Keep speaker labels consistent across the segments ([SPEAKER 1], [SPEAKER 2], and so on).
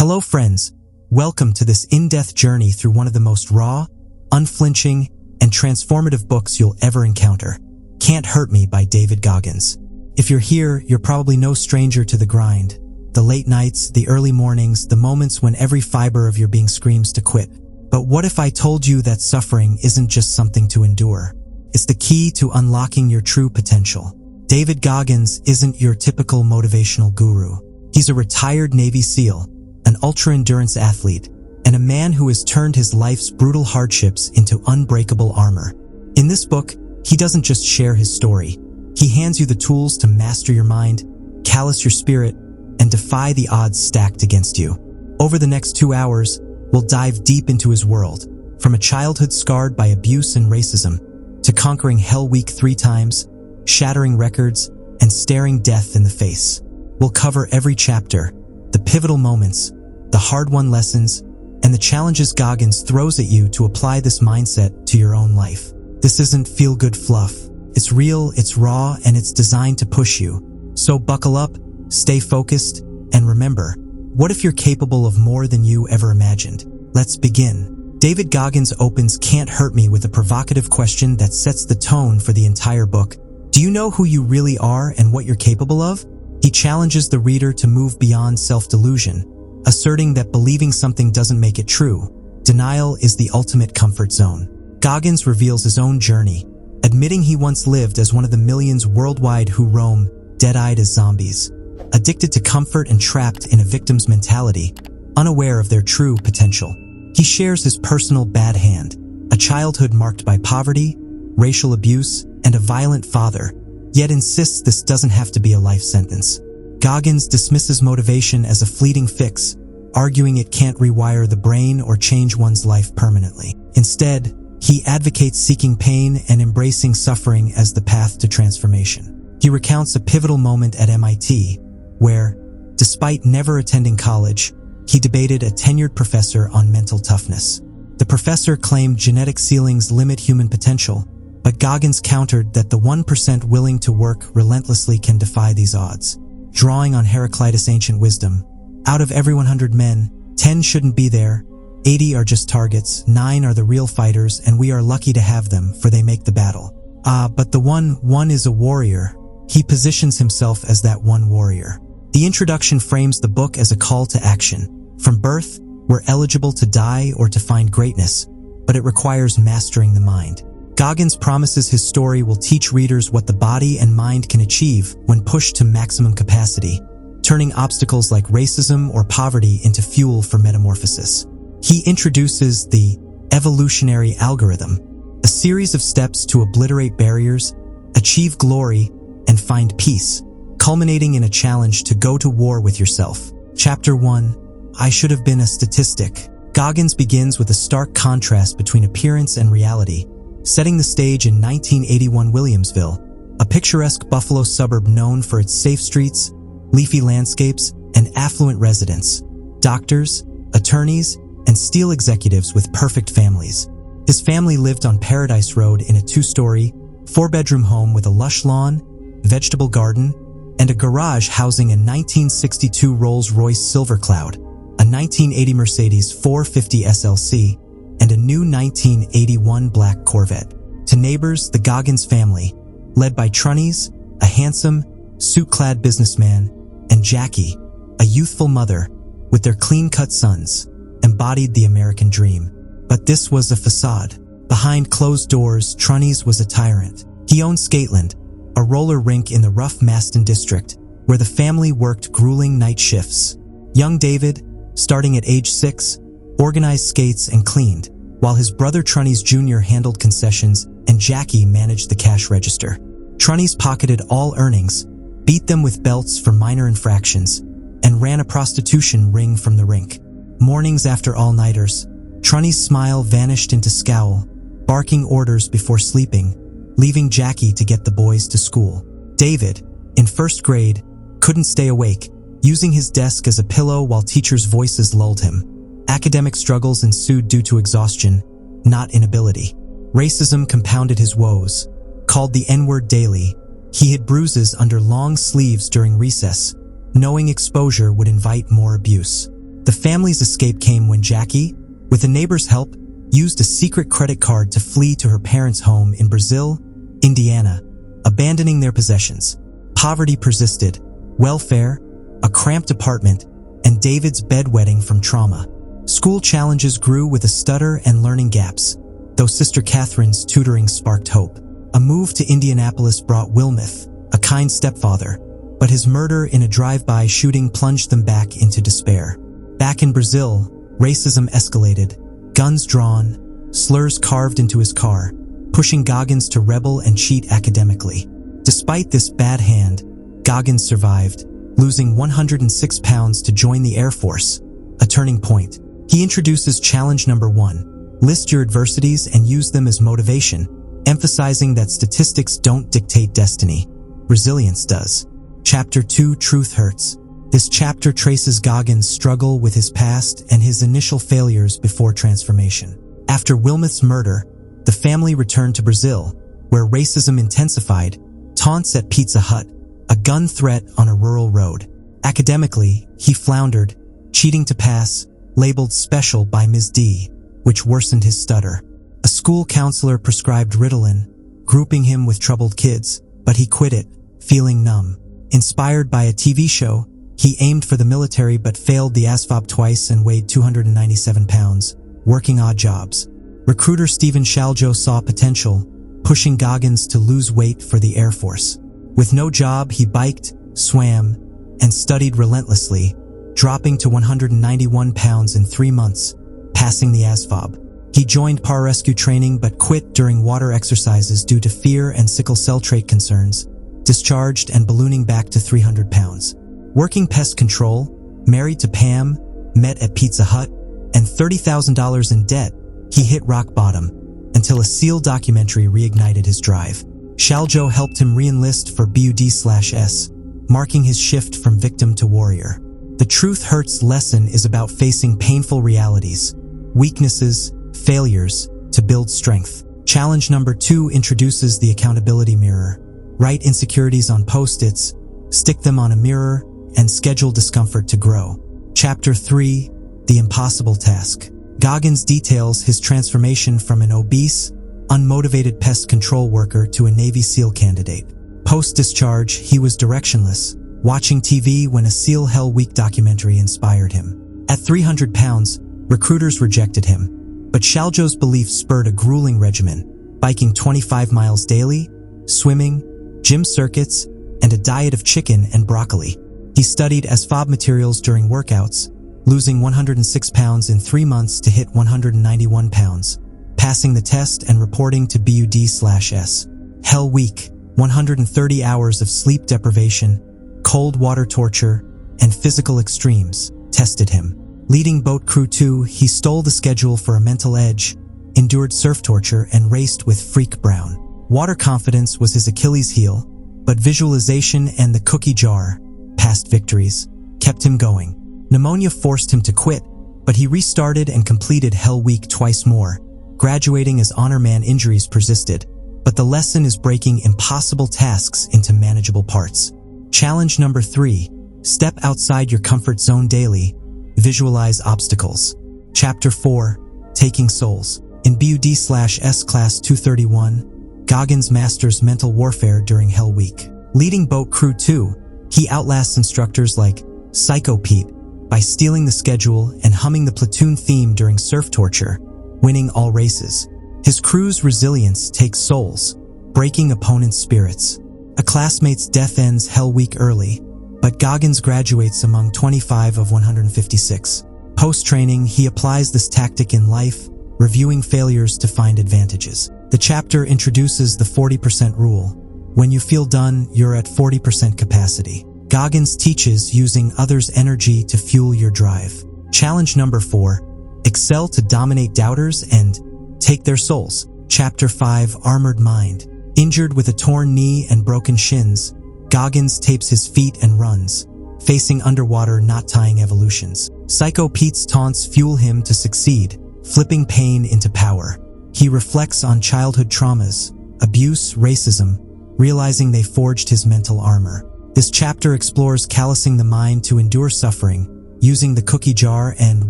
[SPEAKER 1] Hello friends, welcome to this in-depth journey through one of the most raw, unflinching, and transformative books you'll ever encounter. Can't Hurt Me by David Goggins. If you're here, you're probably no stranger to the grind. The late nights, the early mornings, the moments when every fiber of your being screams to quit. But what if I told you that suffering isn't just something to endure? It's the key to unlocking your true potential. David Goggins isn't your typical motivational guru. He's a retired Navy SEAL, an ultra-endurance athlete, and a man who has turned his life's brutal hardships into unbreakable armor. In this book, he doesn't just share his story. He hands you the tools to master your mind, callous your spirit, and defy the odds stacked against you. Over the next 2 hours, we'll dive deep into his world, from a childhood scarred by abuse and racism, to conquering Hell Week 3 times, shattering records, and staring death in the face. We'll cover every chapter, the pivotal moments, the hard-won lessons, and the challenges Goggins throws at you to apply this mindset to your own life. This isn't feel-good fluff. It's real, it's raw, and it's designed to push you. So buckle up, stay focused, and remember, what if you're capable of more than you ever imagined? Let's begin. David Goggins opens Can't Hurt Me with a provocative question that sets the tone for the entire book. Do you know who you really are and what you're capable of? He challenges the reader to move beyond self-delusion, asserting that believing something doesn't make it true. Denial is the ultimate comfort zone. Goggins reveals his own journey, admitting he once lived as one of the millions worldwide who roam, dead-eyed as zombies, addicted to comfort and trapped in a victim's mentality, unaware of their true potential. He shares his personal bad hand, a childhood marked by poverty, racial abuse, and a violent father, yet insists this doesn't have to be a life sentence. Goggins dismisses motivation as a fleeting fix, arguing it can't rewire the brain or change one's life permanently. Instead, he advocates seeking pain and embracing suffering as the path to transformation. He recounts a pivotal moment at MIT, where, despite never attending college, he debated a tenured professor on mental toughness. The professor claimed genetic ceilings limit human potential, but Goggins countered that the 1% willing to work relentlessly can defy these odds. Drawing on Heraclitus' ancient wisdom, out of every 100 men, 10 shouldn't be there, 80 are just targets, 9 are the real fighters, and we are lucky to have them, for they make the battle. But the one is a warrior. He positions himself as that one warrior. The introduction frames the book as a call to action. From birth, we're eligible to die or to find greatness, but it requires mastering the mind. Goggins promises his story will teach readers what the body and mind can achieve when pushed to maximum capacity, turning obstacles like racism or poverty into fuel for metamorphosis. He introduces the evolutionary algorithm, a series of steps to obliterate barriers, achieve glory, and find peace, culminating in a challenge to go to war with yourself. Chapter 1, I Should Have Been a Statistic. Goggins begins with a stark contrast between appearance and reality, setting the stage in 1981 Williamsville, a picturesque Buffalo suburb known for its safe streets, leafy landscapes, and affluent residents, doctors, attorneys, and steel executives with perfect families. His family lived on Paradise Road in a 2-story, 4-bedroom home with a lush lawn, vegetable garden, and a garage housing a 1962 Rolls-Royce Silver Cloud, a 1980 Mercedes 450 SLC, and a new 1981 black Corvette. To neighbors, the Goggins family, led by Trunnies, a handsome, suit-clad businessman, and Jackie, a youthful mother, with their clean-cut sons, embodied the American dream. But this was a facade. Behind closed doors, Trunnies was a tyrant. He owned Skateland, a roller rink in the rough Maston district, where the family worked grueling night shifts. Young David, starting at age 6, organized skates and cleaned, while his brother Trunnies Jr. handled concessions and Jackie managed the cash register. Trunnies pocketed all earnings, beat them with belts for minor infractions, and ran a prostitution ring from the rink. Mornings after all-nighters, Trunnies' smile vanished into scowl, barking orders before sleeping, leaving Jackie to get the boys to school. David, in 1st grade, couldn't stay awake, using his desk as a pillow while teachers' voices lulled him. Academic struggles ensued due to exhaustion, not inability. Racism compounded his woes. Called the N-word daily, he hid bruises under long sleeves during recess, knowing exposure would invite more abuse. The family's escape came when Jackie, with a neighbor's help, used a secret credit card to flee to her parents' home in Brazil, Indiana, abandoning their possessions. Poverty persisted, welfare, a cramped apartment, and David's bedwetting from trauma. School challenges grew with a stutter and learning gaps, though Sister Catherine's tutoring sparked hope. A move to Indianapolis brought Wilmoth, a kind stepfather, but his murder in a drive-by shooting plunged them back into despair. Back in Brazil, racism escalated, guns drawn, slurs carved into his car, pushing Goggins to rebel and cheat academically. Despite this bad hand, Goggins survived, losing 106 pounds to join the Air Force, a turning point. He introduces challenge number 1. List your adversities and use them as motivation, emphasizing that statistics don't dictate destiny. Resilience does. Chapter 2, Truth Hurts. This chapter traces Goggins' struggle with his past and his initial failures before transformation. After Wilmoth's murder, the family returned to Brazil, where racism intensified, taunts at Pizza Hut, a gun threat on a rural road. Academically, he floundered, cheating to pass, labeled special by Ms. D, which worsened his stutter. A school counselor prescribed Ritalin, grouping him with troubled kids, but he quit it, feeling numb. Inspired by a TV show, he aimed for the military but failed the ASVAB twice and weighed 297 pounds, working odd jobs. Recruiter Stephen Shaljo saw potential, pushing Goggins to lose weight for the Air Force. With no job, he biked, swam, and studied relentlessly, dropping to 191 pounds in 3 months, passing the ASVAB. He joined pararescue training but quit during water exercises due to fear and sickle cell trait concerns, discharged and ballooning back to 300 pounds. Working pest control, married to Pam, met at Pizza Hut, and $30,000 in debt, he hit rock bottom, until a SEAL documentary reignited his drive. Shaljo helped him re-enlist for BUD/S, marking his shift from victim to warrior. The Truth Hurts lesson is about facing painful realities, weaknesses, failures, to build strength. Challenge number 2 introduces the accountability mirror. Write insecurities on Post-its, stick them on a mirror, and schedule discomfort to grow. Chapter 3, The Impossible Task. Goggins details his transformation from an obese, unmotivated pest control worker to a Navy SEAL candidate. Post-discharge, he was directionless, watching TV when a SEAL Hell Week documentary inspired him. At 300 pounds, recruiters rejected him, but Shaljo's belief spurred a grueling regimen, biking 25 miles daily, swimming, gym circuits, and a diet of chicken and broccoli. He studied ASVAB materials during workouts, losing 106 pounds in 3 months to hit 191 pounds, passing the test and reporting to BUD/S. Hell Week, 130 hours of sleep deprivation, cold water torture, and physical extremes, tested him. Leading Boat Crew 2, he stole the schedule for a mental edge, endured surf torture, and raced with Freak Brown. Water confidence was his Achilles heel, but visualization and the cookie jar, past victories, kept him going. Pneumonia forced him to quit, but he restarted and completed Hell Week twice more, graduating as honor man. Injuries persisted, but the lesson is breaking impossible tasks into manageable parts. Challenge number 3, step outside your comfort zone daily, visualize obstacles. Chapter 4, Taking Souls. In BUD/S Class 231, Goggins masters mental warfare during Hell Week. Leading Boat Crew 2, he outlasts instructors like Psycho Pete by stealing the schedule and humming the platoon theme during surf torture, winning all races. His crew's resilience takes souls, breaking opponents' spirits. A classmate's death ends Hell Week early, but Goggins graduates among 25 of 156. Post-training, he applies this tactic in life, reviewing failures to find advantages. The chapter introduces the 40% rule. When you feel done, you're at 40% capacity. Goggins teaches using others' energy to fuel your drive. Challenge number 4, excel to dominate doubters and take their souls. Chapter 5, Armored Mind. Injured with a torn knee and broken shins, Goggins tapes his feet and runs, facing underwater, not tying evolutions. Psycho Pete's taunts fuel him to succeed, flipping pain into power. He reflects on childhood traumas, abuse, racism, realizing they forged his mental armor. This chapter explores callousing the mind to endure suffering, using the cookie jar and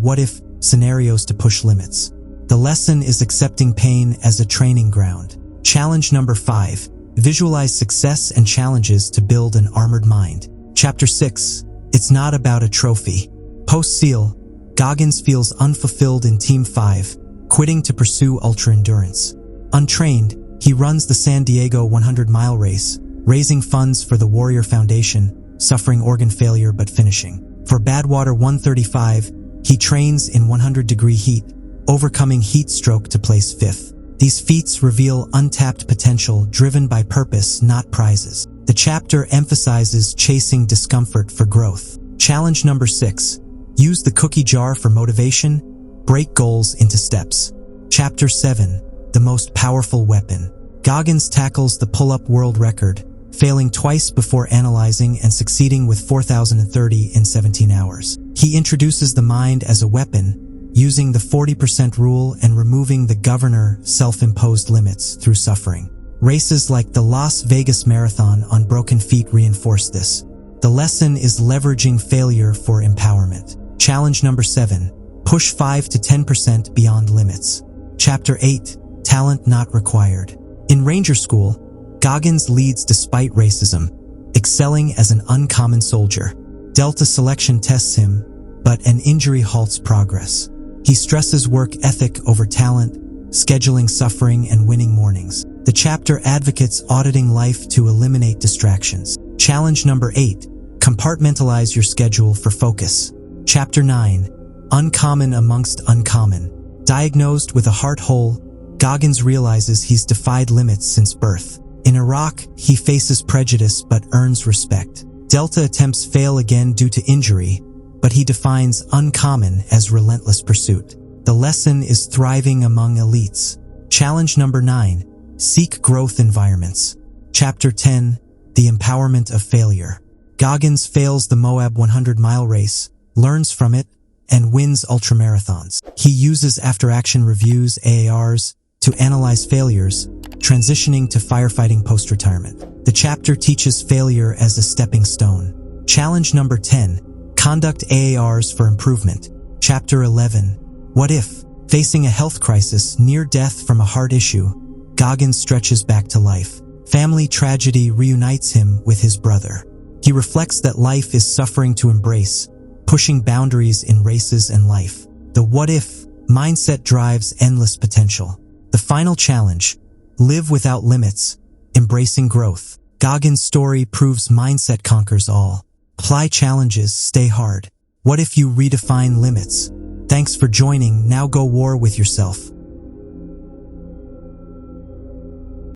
[SPEAKER 1] what-if scenarios to push limits. The lesson is accepting pain as a training ground. Challenge number 5. Visualize success and challenges to build an armored mind. Chapter 6. It's not about a trophy. Post-SEAL, Goggins feels unfulfilled in Team 5, quitting to pursue ultra-endurance. Untrained, he runs the San Diego 100-mile race, raising funds for the Warrior Foundation, suffering organ failure but finishing. For Badwater 135, he trains in 100-degree heat, overcoming heat stroke to place 5th. These feats reveal untapped potential driven by purpose, not prizes. The chapter emphasizes chasing discomfort for growth. Challenge number 6. Use the cookie jar for motivation. Break goals into steps. Chapter 7. The most powerful weapon. Goggins tackles the pull-up world record, failing twice before analyzing and succeeding with 4,030 in 17 hours. He introduces the mind as a weapon, using the 40% rule and removing the governor self-imposed limits through suffering. Races like the Las Vegas Marathon on broken feet reinforce this. The lesson is leveraging failure for empowerment. Challenge number 7. Push 5 to 10% beyond limits. Chapter 8. Talent not required. In Ranger School, Goggins leads despite racism, excelling as an uncommon soldier. Delta selection tests him, but an injury halts progress. He stresses work ethic over talent, scheduling suffering and winning mornings. The chapter advocates auditing life to eliminate distractions. Challenge number 8. Compartmentalize your schedule for focus. Chapter 9. Uncommon amongst uncommon. Diagnosed with a heart hole, Goggins realizes he's defied limits since birth. In Iraq, he faces prejudice but earns respect. Delta attempts fail again due to injury, but he defines uncommon as relentless pursuit. The lesson is thriving among elites. Challenge number 9. Seek growth environments. Chapter 10. The empowerment of failure. Goggins fails the Moab 100-mile race, learns from it, and wins ultramarathons. He uses after-action reviews, AARs, to analyze failures, transitioning to firefighting post-retirement. The chapter teaches failure as a stepping stone. Challenge number 10. Conduct AARs for improvement. Chapter 11. What if? Facing a health crisis, near death from a heart issue, Goggins stretches back to life. Family tragedy reunites him with his brother. He reflects that life is suffering to embrace, pushing boundaries in races and life. The what-if mindset drives endless potential. The final challenge, live without limits, embracing growth. Goggins' story proves mindset conquers all. Apply challenges, stay hard. What if you redefine limits? Thanks for joining. Now go war with yourself.